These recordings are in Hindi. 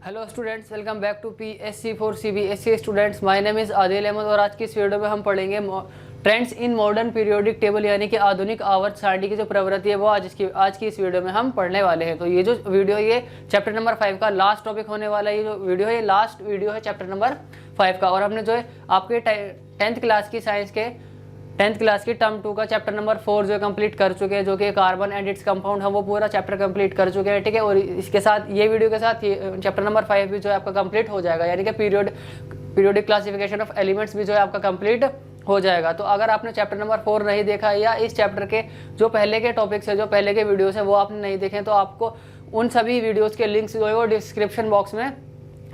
Hello students, welcome back to PSC for CBSE students. My name is Adil Ahmad और आज की इस वीडियो में हम पढ़ेंगे trends in modern periodic table, यानी कि आधुनिक आवर्त सारणी की जो प्रवृत्ति है वो आज की इस वीडियो में हम पढ़ने वाले हैं। तो ये जो वीडियो ये चैप्टर नंबर 5 का लास्ट टॉपिक होने वाला है। ये जो वीडियो है ये लास्ट वीडियो है चैप्टर नंबर 5 का। और हमने जो है आपके 10th क्लास की साइंस के 10th क्लास की टर्म 2 का चैप्टर नंबर 4 जो है कंप्लीट कर चुके हैं, जो कि कार्बन एंड इट्स कंपाउंड है, वो पूरा चैप्टर कंप्लीट कर चुके हैं। ठीक है, और इसके साथ ये वीडियो के साथ चैप्टर नंबर 5 भी जो है आपका कंप्लीट हो जाएगा, यानी कि पीरियोडिक क्लासिफिकेशन ऑफ एलिमेंट्स भी जो है आपका कंप्लीट हो जाएगा। तो अगर आपने चैप्टर नंबर 4 नहीं देखा या इस चैप्टर के जो पहले के टॉपिक्स है, जो पहले के वीडियोस है वो आपने नहीं देखे, तो आपको उन सभी वीडियोस के लिंक्स जो है वो डिस्क्रिप्शन बॉक्स में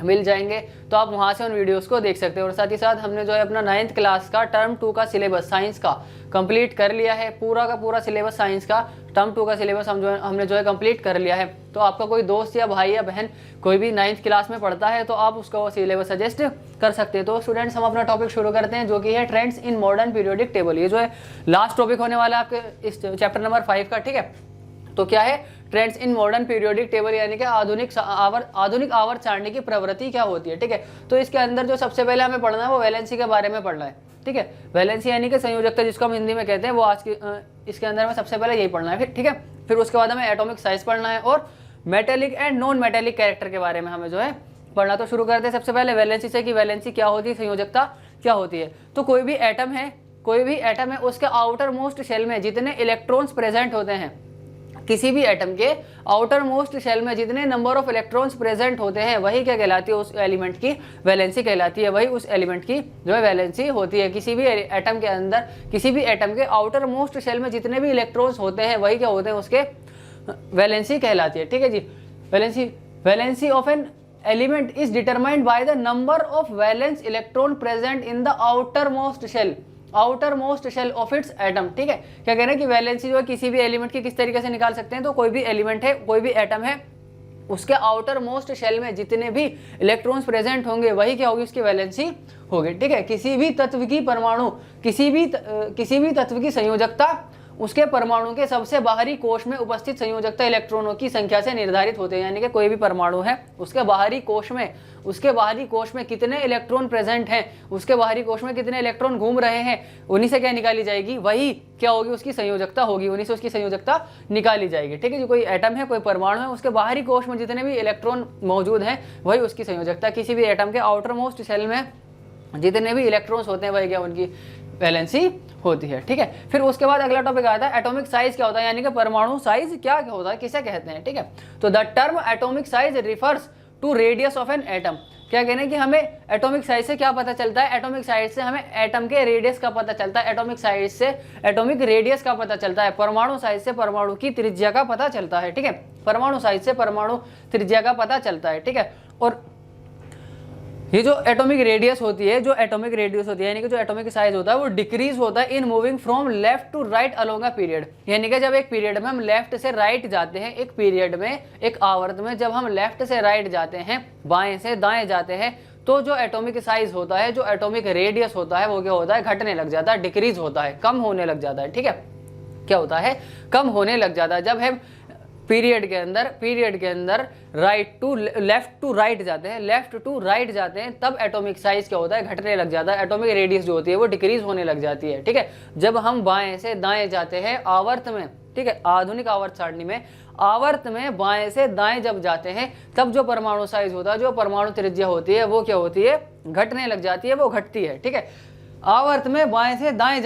मिल जाएंगे, तो आप वहां से उन वीडियोस को देख सकते हैं। और साथ ही साथ हमने जो है अपना 9th क्लास का टर्म 2 का सिलेबस साइंस का कंप्लीट कर लिया है। पूरा का पूरा सिलेबस साइंस का टर्म 2 का सिलेबस हमने जो है कंप्लीट कर लिया है। तो आपका कोई दोस्त या भाई या बहन कोई भी 9th क्लास में पढ़ता है तो आप उसका वो सिलेबस सजेस्ट कर सकते हैं। तो स्टूडेंट्स, हम अपना टॉपिक शुरू करते हैं, जो कि है trends in modern periodic table. ये जो है लास्ट टॉपिक होने वाला है आपके इस चैप्टर नंबर 5 का। ठीक है, तो क्या है trends in modern periodic table, यानी कि आधुनिक आवर्त सारणी की प्रवृत्ति क्या होती है। ठीक है, तो इसके अंदर जो सबसे पहले हमें पढ़ना है वो वैलेंसी के बारे में पढ़ना है। ठीक है, वैलेंसी यानी कि संयोजकता, जिसको हम हिंदी में कहते हैं, वो आज की इसके अंदर में सबसे पहले यही पढ़ना है। ठीक है, फिर उसके बाद हमें एटॉमिक साइज पढ़ना है और metallic and non metallic character के बारे में हमें जो है पढ़ना। तो शुरू करते हैं सबसे पहले वैलेंसी से कि वैलेंसी क्या होती है, संयोजकता क्या होती है। तो कोई भी एटम है उसके आउटर मोस्ट शेल में जितने इलेक्ट्रॉन्स प्रेजेंट होते हैं, किसी भी एटम के आउटर मोस्ट शेल में जितने नंबर ऑफ इलेक्ट्रॉन्स प्रेजेंट होते हैं, वही क्या कहलाती है, उस एलिमेंट की वैलेंसी कहलाती है। वही उस एलिमेंट की जो है वैलेंसी होती है। किसी भी एटम के अंदर, किसी भी एटम के आउटर मोस्ट शेल में जितने भी इलेक्ट्रॉन्स होते हैं, वही क्या होते हैं, उसके वैलेंसी कहलाती है। ठीक है जी, valency of an element is determined by the number of valence electron present in the outer most shell of its atom. ठीक है, क्या कह रहे हैं कि वैलेंसी जो है किसी भी एलिमेंट की किस तरीके से निकाल सकते हैं। तो कोई भी एलिमेंट है, कोई भी एटम है, उसके आउटर मोस्ट शेल में जितने भी इलेक्ट्रॉन्स प्रेजेंट होंगे, वही क्या होगी, उसकी वैलेंसी होगी। ठीक है, किसी भी तत्व की परमाणु, किसी भी तत्व की संयोजकता उसके परमाणु के सबसे बाहरी कोश में उपस्थित संयोजकता इलेक्ट्रॉनों की संख्या से निर्धारित होते हैं। यानी कि कोई भी परमाणु है, उसके बाहरी कोश में कितने इलेक्ट्रॉन प्रेजेंट हैं, उसके बाहरी कोश में कितने इलेक्ट्रॉन घूम रहे हैं, उन्हीं से क्या निकाली जाएगी, वही क्या होगी, उसकी संयोजकता होगी, उन्हीं से उसकी संयोजकता निकाली जाएगी। ठीक है जी, कोई एटम है, कोई परमाणु है, उसके बाहरी कोश में जितने भी इलेक्ट्रॉन मौजूद हैं, वही उसकी संयोजकता। किसी भी एटम के आउटर मोस्ट शेल में जितने भी इलेक्ट्रॉन्स होते हैं, वही क्या उनकी वैलेंसी होती है। ठीक है, फिर उसके बाद अगला टॉपिक आता है एटॉमिक साइज क्या होता है, यानी कि परमाणु साइज क्या होता है, किसे कहते हैं। ठीक है, तो the term atomic size refers to radius of an atom. क्या कहना है कि हमें एटॉमिक साइज से क्या पता चलता है, एटॉमिक साइज से हमें एटम के रेडियस का पता चलता है, एटॉमिक साइज से एटॉमिक रेडियस का पता चलता है, परमाणु साइज से परमाणु की त्रिज्या का पता चलता है। ठीक है, परमाणु साइज से परमाणु त्रिज्या का पता चलता है। ठीक है, और ये जो एटॉमिक रेडियस होती है, यानी कि जो एटॉमिक साइज होता है, वो डिक्रीज होता है in moving from left to right along a period. यानी कि जब एक पीरियड में हम लेफ्ट से राइट जाते हैं, एक पीरियड में, एक आवर्त में जब हम लेफ्ट से राइट जाते हैं, बाएं से दाएं जाते हैं, तो जो एटॉमिक साइज होता है, जो एटॉमिक रेडियस होता है, वो क्या होता है, घटने लग जाता है, डिक्रीज होता है, कम होने लग जाता है। ठीक है, क्या होता है, कम होने लग जाता है। जब हम पीरियड के अंदर लेफ्ट टू राइट जाते हैं, तब एटॉमिक साइज क्या होता है, घटने लग जाता है, एटॉमिक रेडियस जो होती है वो डिक्रीज होने लग जाती है। ठीक है, जब हम बाएं से दाएं जाते हैं आवर्त में, ठीक है, आधुनिक आवर्त सारणी में आवर्त में बाएं से दाएं जब जाते हैं, तब जो परमाणु साइज होता है, जो परमाणु त्रिज्या होती है, वो क्या होती है, घटने लग जाती है, वो घटती है। ठीक है, आवर्त में बाएं से दाएं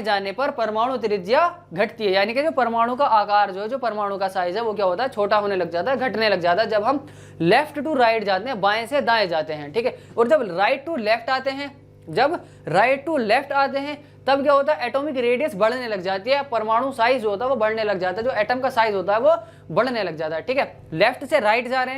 जाने पर परमाणु त्रिज्या घटती है। यानी कि जो परमाणु का आकार जो है, जो परमाणु का साइज है, वो क्या होता है, छोटा होने लग जाता है, घटने लग जाता है, जब हम लेफ्ट टू राइट जाते हैं, बाएं से दाएं जाते हैं। ठीक है, और जब राइट टू लेफ्ट आते हैं, तब क्या होता है, एटॉमिक रेडियस बढ़ने लग जाती है, परमाणु साइज जो होता है वो बढ़ने लग जाता है, जो एटम का साइज होता है वो बढ़ने लग जाता है। ठीक है, लेफ्ट से राइट जा रहे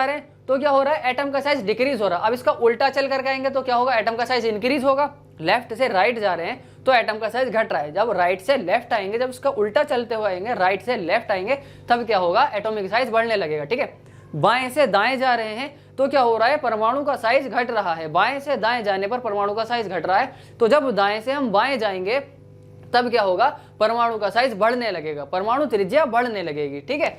हैं, तो क्या हो रहा है, एटम का साइज डिक्रीज हो रहा है। अब इसका उल्टा चल करके आएंगे तो क्या होगा, एटम का साइज इंक्रीज होगा। लेफ्ट से राइट जा रहे हैं तो एटम का साइज घट रहा है। जब राइट से लेफ्ट आएंगे, जब इसका उल्टा चलते हुए आएंगे, राइट से लेफ्ट आएंगे, तब क्या होगा, एटॉमिक साइज बढ़ने लगेगा। ठीक है, बाएं से दाएं जा रहे हैं तो क्या हो रहा है, परमाणु का साइज घट रहा है। बाएं से दाएं जाने पर परमाणु का साइज घट रहा है। तो जब दाएं से हम बाएं जाएंगे तब क्या होगा, परमाणु का साइज बढ़ने लगेगा, परमाणु त्रिज्या बढ़ने लगेगी। ठीक है,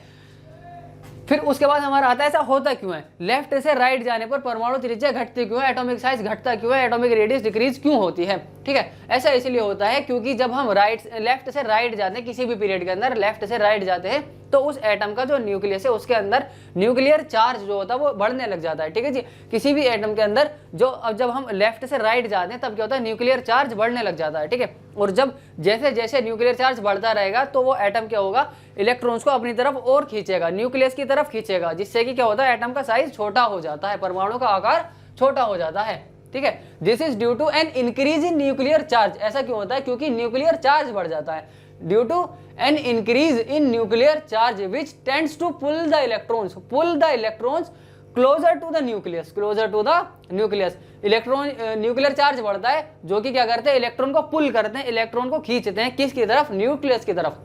फिर उसके बाद हमारा आता है ऐसा होता क्यों है, लेफ्ट से राइट जाने पर परमाणु त्रिज्या घटती क्यों है, एटॉमिक साइज घटता क्यों है, एटॉमिक रेडियस डिक्रीज क्यों होती है। ठीक है, ऐसा इसलिए होता है क्योंकि जब हम लेफ्ट से राइट जाते हैं, किसी भी पीरियड के अंदर लेफ्ट से राइट जाते हैं, तो उस एटम का जो न्यूक्लियस है उसके अंदर न्यूक्लियर चार्ज जो होता है वो बढ़ने लग जाता है। ठीक है जी, किसी भी एटम के अंदर अब जब हम लेफ्ट से राइट जाते हैं तब क्या होता है, न्यूक्लियर चार्ज बढ़ने लग जाता है। ठीक है, और जब जैसे जैसे न्यूक्लियर चार्ज बढ़ता रहेगा तो वो एटम क्या होगा, इलेक्ट्रॉन्स को अपनी तरफ और खींचेगा, न्यूक्लियस की तरफ खींचेगा, जिससे कि क्या होता है, एटम का साइज छोटा हो जाता है, परमाणु का आकार छोटा हो जाता है। ठीक है, this is due to an increase in nuclear charge. ऐसा क्यों होता है, क्योंकि न्यूक्लियर चार्ज बढ़ जाता है, due to an increase in nuclear charge which tends to pull the electrons closer to the nucleus. Electron nuclear charge बढ़ता है जो कि क्या करते हैं, इलेक्ट्रॉन को पुल करते हैं, इलेक्ट्रॉन को खींचते हैं, किसकी तरफ, न्यूक्लियस की तरफ।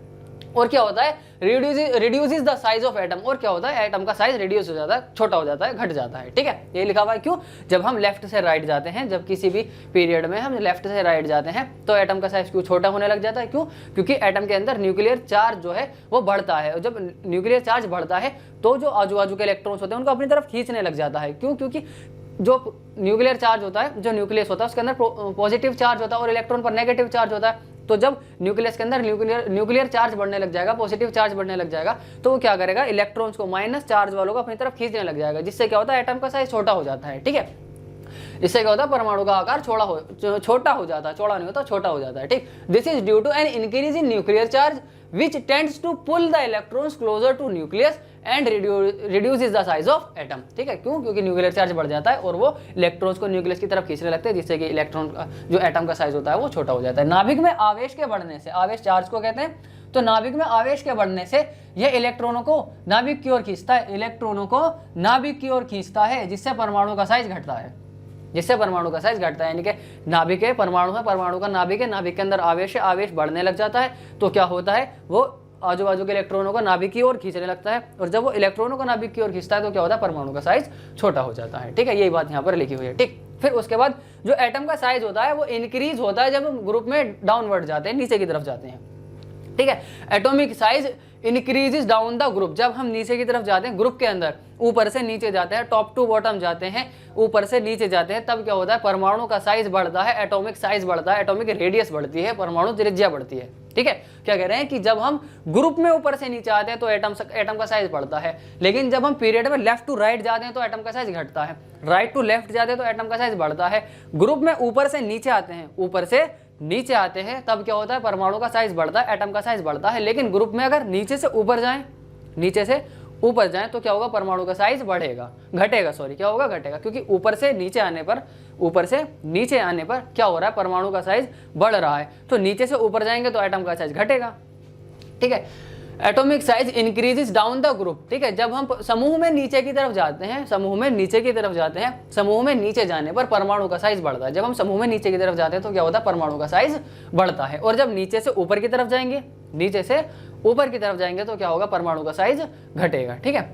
और क्या होता है, reduces the size of atom, और क्या होता है, एटम का साइज रिड्यूस हो जाता है, छोटा हो जाता है, घट जाता है। ठीक है, ये लिखा हुआ है क्यों, जब हम लेफ्ट से राइट जाते हैं, जब किसी भी पीरियड में हम लेफ्ट से राइट जाते हैं तो एटम का साइज क्यों छोटा होने लग जाता है, क्यों, क्योंकि एटम के अंदर न्यूक्लियर चार्ज जो है वो बढ़ता है, और जब न्यूक्लियर चार्ज बढ़ता है तो जो आजू बाजू के इलेक्ट्रॉन्स होते हैं उनको अपनी तरफ खींचने लग जाता है। क्यों, क्योंकि जो न्यूक्लियर चार्ज होता है, जो न्यूक्लियस होता है उसके अंदर पॉजिटिव चार्ज होता है और इलेक्ट्रॉन पर नेगेटिव चार्ज होता है। तो जब न्यूक्लियस के अंदर न्यूक्लियर चार्ज बढ़ने लग जाएगा, पॉजिटिव चार्ज बढ़ने लग जाएगा, तो वो क्या करेगा, इलेक्ट्रॉन्स को माइनस चार्ज वालों को अपनी तरफ खींचने लग जाएगा, जिससे क्या होता है, एटम का साइज छोटा हो जाता है। ठीक है, इससे क्या होता है, परमाणु का आकार छोटा हो जाता है, चौड़ा नहीं होता, छोटा हो जाता है। ठीक, this is due to an increase in nuclear charge which tends to pull the electrons closer to nucleus and reduces the size of atom। ठीक है, क्यों, क्योंकि न्यूक्लियर चार्ज बढ़ जाता है और वो इलेक्ट्रॉन्स को न्यूक्लियस की तरफ खींचने लगते हैं, जिससे कि इलेक्ट्रॉन जो एटम का साइज होता है वो छोटा हो जाता है। नाभिक में आवेश के बढ़ने से, आवेश चार्ज को कहते हैं, तो नाभिक में आवेश के बढ़ने से यह इलेक्ट्रॉनों को नाभिक की ओर खींचता है, इलेक्ट्रॉनों को नाभिक की ओर खींचता है, जिससे परमाणु का साइज घटता है, यानी कि नाभिक है, परमाणु है, परमाणु का नाभिक है, नाभिक के अंदर आवेश है, आवेश बढ़ने लग जाता है, तो क्या होता है, वो आजू बाजू के इलेक्ट्रॉनों को नाभिक की ओर खींचने लगता है, और जब वो इलेक्ट्रॉनों को नाभिक की ओर खींचता है तो क्या होता है, परमाणु का साइज छोटा हो जाता है। ठीक है, यही बात यहाँ पर लिखी हुई है। ठीक, फिर उसके बाद जो एटम का साइज होता है वो इंक्रीज होता है जब हम ग्रुप में डाउनवर्ड जाते हैं, नीचे की तरफ जाते हैं। ठीक है, atomic size increases down the group, जब हम नीचे की तरफ जाते हैं, ग्रुप के अंदर ऊपर से नीचे जाते हैं, टॉप टू बॉटम जाते हैं, ऊपर से नीचे जाते हैं, तब क्या होता है, परमाणु का साइज बढ़ता है, एटॉमिक साइज बढ़ता है, एटॉमिक रेडियस बढ़ती है, परमाणु त्रिज्या बढ़ती है। ठीक है, क्या कह रहे हैं कि जब हम ग्रुप में ऊपर से नीचे आते हैं तो एटम का साइज बढ़ता है, लेकिन जब हम पीरियड में लेफ्ट टू राइट जाते हैं तो एटम का साइज घटता है, राइट टू लेफ्ट जाते हैं तो एटम का साइज बढ़ता है, ग्रुप में ऊपर से नीचे आते हैं, ऊपर से नीचे आते हैं, तब क्या होता है, परमाणु का साइज बढ़ता है, एटम का साइज बढ़ता है, लेकिन ग्रुप में अगर नीचे से ऊपर जाएं तो क्या होगा, परमाणु का साइज घटेगा, क्या होगा, घटेगा, क्योंकि ऊपर से नीचे आने पर क्या हो रहा है, परमाणु का साइज बढ़ रहा है, तो नीचे से ऊपर जाएंगे तो एटम का साइज घटेगा। ठीक है, atomic size increases down the group. ठीक है, जब हम समूह में नीचे की तरफ जाते हैं, समूह में नीचे जाने पर परमाणु का साइज बढ़ता है, जब हम समूह में नीचे की तरफ जाते हैं तो क्या होता है, परमाणु का साइज बढ़ता है, और जब नीचे से ऊपर की तरफ जाएंगे तो क्या होगा, परमाणु का साइज घटेगा। ठीक है,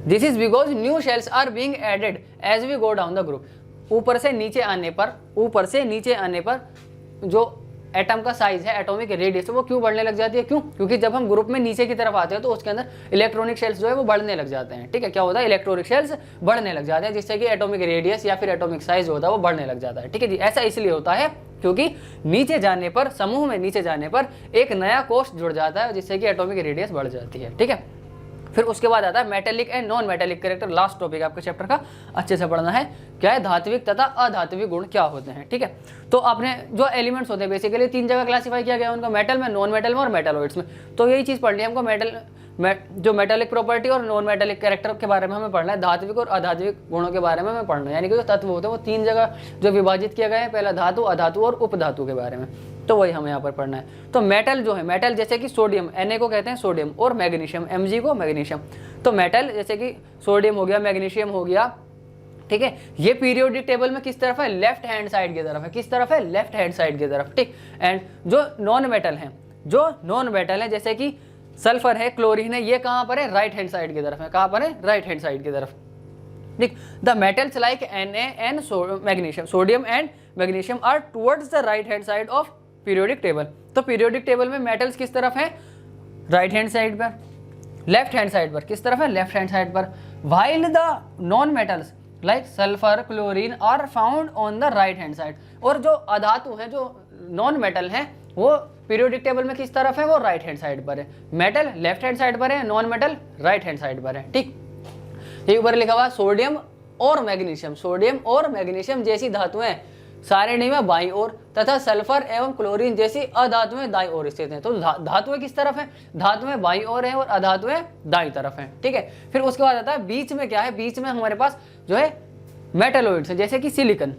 this is because new shells are being added as we go down the group. ऊपर से नीचे आने पर जो एटम का साइज है, एटॉमिक रेडियस, वो क्यों बढ़ने लग जाती है, क्यों, क्योंकि जब हम ग्रुप में नीचे की तरफ आते हैं तो उसके अंदर इलेक्ट्रॉनिक शेल्स जो है वो बढ़ने लग जाते हैं। ठीक है, क्या होता है, इलेक्ट्रॉनिक शेल्स बढ़ने लग जाते हैं, जिससे कि एटॉमिक रेडियस या फिर एटॉमिक साइज होता है वो बढ़ने लग जाता है। ठीक है जी, ऐसा इसलिए होता है क्योंकि समूह में नीचे जाने पर एक नया कोष जुड़ जाता है, जिससे कि एटॉमिक रेडियस बढ़ जाती है। ठीक है, फिर उसके बाद आता है metallic and non metallic character, last topic आपके चैप्टर का, अच्छे से पढ़ना है। क्या है, धात्विक तथा अधात्विक गुण क्या होते हैं। ठीक है, तो आपने जो एलिमेंट्स होते हैं बेसिकली 3 जगह क्लासीफाई किया गया है उनको, मेटल में, नॉन मेटल में और मेटलॉइड्स में। तो यही चीज़ पढ़नी है हमको, जो मेटेलिक प्रॉपर्टी और नॉन मेटेलिक कैरेक्टर के बारे में हमें पढ़ना है, धात्विक और अधात्विक गुणों के बारे में हमें पढ़ना है, यानी कि जो तत्व होते हैं वो 3 जगह जो विभाजित किया गया है, पहला धातु, अधातु और उपधातु के बारे में, तो वही हमें यहाँ पर पढ़ना है। तो मेटल जो है, मेटल जैसे कि सोडियम, Na को कहते हैं सोडियम, और मैग्नीशियम, Mg को मैग्नीशियम। तो मेटल जैसे कि सोडियम हो गया, मैग्नीशियम हो गया, ठीक है, ये पीरियोडिक टेबल में किस तरफ है, लेफ्ट हैंड साइड की तरफ है, लेफ्ट हैंड साइड की तरफ। ठीक, एंड जो नॉन मेटल है जैसे कि सल्फर है, क्लोरीन है, ये कहाँ पर है, राइट हैंड साइड की तरफ है, राइट हैंड साइड की तरफ। ठीक, the metals like Na and magnesium, sodium and magnesium are towards the right hand side of periodic table. तो पीरियोडिक टेबल में मेटल्स किस तरफ है, राइट हैंड साइड पर, लेफ्ट हैंड साइड पर, किस तरफ है, लेफ्ट हैंड साइड पर। While the non metals like sulphur chlorine are found on the right hand side. और जो अधातु हैं, जो नॉन मेटल हैं, वो पीरियोडिक टेबल में किस तरफ है, वो राइट हैंड साइड पर है। मेटल लेफ्ट हैंड साइड पर है, non metal right hand side पर है। ठीक, ये ऊपर लिखा हुआ सोडियम और मैग्नीशियम, सोडियम और मैग्नीशियम जैसी धातुएं सारणी में बाईं ओर तथा सल्फर एवं क्लोरीन जैसी अधातुएं दाईं ओर स्थित हैं। तो धातुएं किस तरफ हैं, धातुएं बाईं ओर हैं और अधातुएं दाईं तरफ हैं। ठीक है, फिर उसके बाद आता है बीच में क्या है, बीच में हमारे पास जो है मेटालॉइड्स है, जैसे कि सिलिकॉन।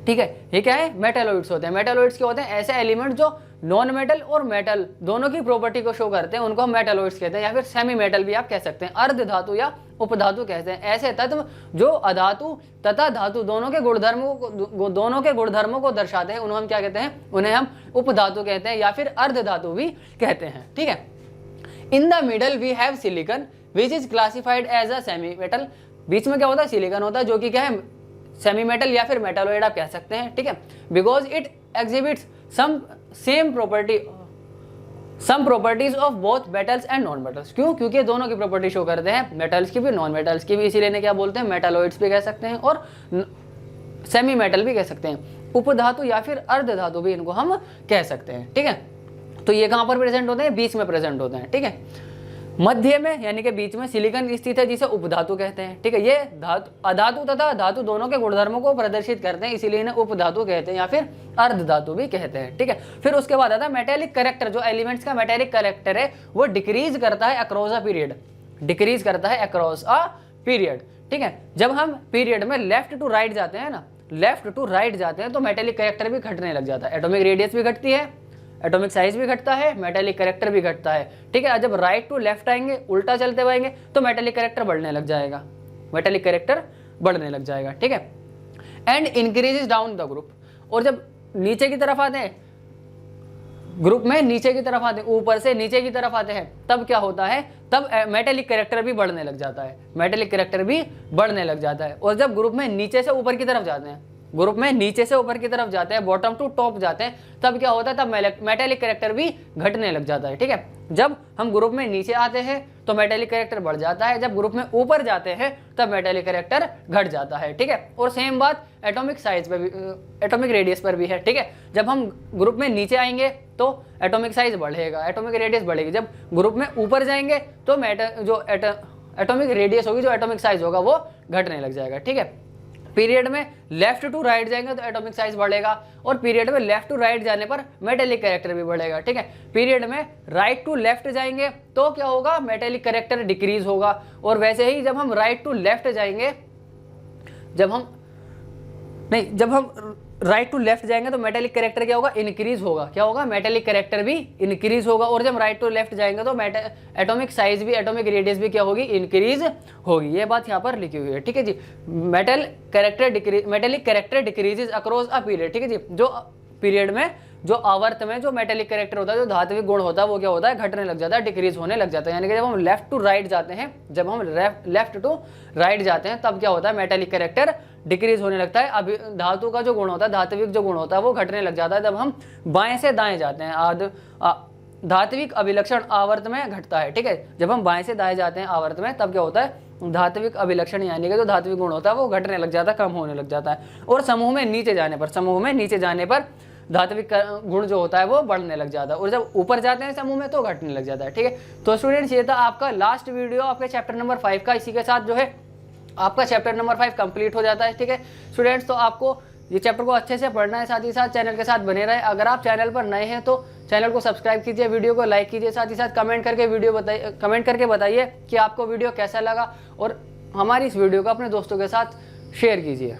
ठीक है, ये क्या है, मेटालॉइड्स होते हैं। मेटालॉइड्स क्या होते हैं, ऐसे एलिमेंट जो नॉन मेटल और मेटल दोनों की प्रॉपर्टी को शो करते हैं, उनको हम मेटालॉइड्स कहते हैं, या फिर सेमी मेटल भी आप कह सकते हैं, अर्ध धातु या उपधातु कहते हैं। ऐसे तत्व जो अधातु तथा धातु दोनों के गुणधर्मों को दर्शाते हैं, उन्हें हम क्या कहते हैं, उन्हें हम उपधातु कहते हैं या फिर अर्ध धातु भी कहते हैं। ठीक है, in the middle we have silicon which is classified as a semi metal. बीच में क्या होता है, सिलिकॉन होता है, जो कि क्या है, सेमी मेटल या फिर मेटालॉइड आप कह सकते हैं। ठीक है, because it exhibits some properties of both metals and non metals. क्यों, क्योंकि दोनों की प्रॉपर्टी शो करते हैं, मेटल्स की भी नॉन मेटल्स की भी, इसीलिए इन्हें क्या बोलते हैं, मेटालॉइड्स भी कह सकते हैं और सेमी मेटल भी कह सकते हैं। उपधातु या फिर अर्ध धातु भी इनको हम कह सकते हैं। ठीक है, तो ये कहाँ पर प्रेजेंट होते हैं, बीच में प्रेजेंट होते हैं। ठीक है, मध्य में यानी कि बीच में सिलिकॉन स्थित है, जिसे उपधातु कहते हैं। ठीक है, ये अधातु तथा धातु दोनों के गुणधर्मों को प्रदर्शित करते हैं, इसीलिए इन्हें उपधातु कहते हैं या फिर अर्ध धातु भी कहते हैं। ठीक है, फिर उसके बाद आता है मेटेलिक कैरेक्टर। जो एलिमेंट्स का मेटेलिक कैरेक्टर है वो डिक्रीज करता है अक्रॉस अ पीरियड, डिक्रीज करता है अक्रॉस अ पीरियड। ठीक है, जब हम पीरियड में लेफ्ट टू राइट जाते हैं ना, लेफ्ट टू राइट जाते हैं तो मेटेलिक कैरेक्टर भी घटने लग जाता है, एटॉमिक रेडियस भी घटती है, एटॉमिक साइज भी घटता है, मेटेलिक कैरेक्टर भी घटता है। ठीक है, जब राइट टू लेफ्ट आएंगे, उल्टा चलते हुए तो मेटेलिक कैरेक्टर बढ़ने लग जाएगा, मेटेलिक कैरेक्टर बढ़ने लग जाएगा। ठीक है, and increases down the group. और जब नीचे की तरफ आते हैं, ग्रुप में नीचे की तरफ आते हैं, ऊपर से नीचे की तरफ आते हैं, तब क्या होता है, तब मेटेलिक कैरेक्टर भी बढ़ने लग जाता है, मेटेलिक कैरेक्टर भी बढ़ने लग जाता है। और जब ग्रुप में नीचे से ऊपर की तरफ जाते हैं, ग्रुप में नीचे से ऊपर की तरफ जाते हैं, बॉटम टू टॉप जाते हैं, तब क्या होता है, तब मेटेलिक कैरेक्टर भी घटने लग जाता है। ठीक है, जब हम ग्रुप में नीचे आते हैं तो मेटेलिक कैरेक्टर बढ़ जाता है, जब ग्रुप में ऊपर जाते हैं तब मेटेलिक कैरेक्टर घट जाता है। ठीक है, और सेम बात एटॉमिक साइज पे भी, एटॉमिक रेडियस पर भी है। ठीक है, जब हम ग्रुप में नीचे आएंगे तो एटॉमिक साइज बढ़ेगा, एटॉमिक रेडियस बढ़ेगी, जब ग्रुप में ऊपर जाएंगे तो एटॉमिक रेडियस होगी, जो एटॉमिक साइज होगा वो घटने लग जाएगा। ठीक है, पीरियड में लेफ्ट टू राइट जाएंगे तो एटॉमिक साइज बढ़ेगा, और पीरियड में लेफ्ट टू राइट जाने पर मेटेलिक कैरेक्टर भी बढ़ेगा। ठीक है, पीरियड में राइट टू लेफ्ट जाएंगे तो क्या होगा, मेटेलिक कैरेक्टर डिक्रीज होगा, और वैसे ही जब हम राइट टू लेफ्ट जाएंगे, जब हम राइट टू लेफ्ट जाएंगे तो मेटेलिक कैरेक्टर क्या होगा, इंक्रीज होगा। क्या होगा, मेटेलिक कैरेक्टर भी इंक्रीज होगा, और जब राइट टू लेफ्ट जाएंगे तो एटॉमिक साइज भी, एटॉमिक रेडियस भी क्या होगी, इंक्रीज होगी। ये बात यहाँ पर लिखी हुई है। ठीक है जी, metallic character decreases across a period. ठीक है जी, जो पीरियड में, जो आवर्त में जो मेटेलिक कैरेक्टर होता है, जो धात्विक गुण होता है, वो क्या होता है, घटने लग जाता है, डिक्रीज होने लग जाता है। यानी कि जब हम लेफ्ट टू राइट जाते हैं, जब हम लेफ्ट टू राइट जाते हैं तब क्या होता है, मेटेलिक कैरेक्टर डिक्रीज होने लगता है। अभी धातु का जो गुण होता है, धात्विक जो गुण होता है वो घटने लग जाता है। जब हम बाएं से दाएं जाते हैं, धात्विक अभिलक्षण आवर्त में घटता है। ठीक है, जब हम बाएं से दाएं जाते हैं आवर्त में, तब क्या होता है, धात्विक अभिलक्षण यानी कि जो धात्विक गुण होता है वो घटने लग जाता है, कम होने लग जाता है। और समूह में नीचे जाने पर धात्विक गुण जो होता है वो बढ़ने लग जाता है, और जब ऊपर जाते हैं समूह में तो घटने लग जाता है। ठीक है, तो स्टूडेंट्स ये था आपका लास्ट वीडियो आपके चैप्टर नंबर 5 का। इसी के साथ जो है आपका चैप्टर नंबर 5 कंप्लीट हो जाता है। ठीक है स्टूडेंट्स, तो आपको ये चैप्टर को अच्छे से पढ़ना है, साथ ही साथ चैनल के साथ बने रहे। अगर आप चैनल पर नए हैं तो चैनल को सब्सक्राइब कीजिए, वीडियो को लाइक कीजिए, साथ ही साथ कमेंट करके बताइए कि आपको वीडियो कैसा लगा, और हमारी इस वीडियो को अपने दोस्तों के साथ शेयर कीजिए।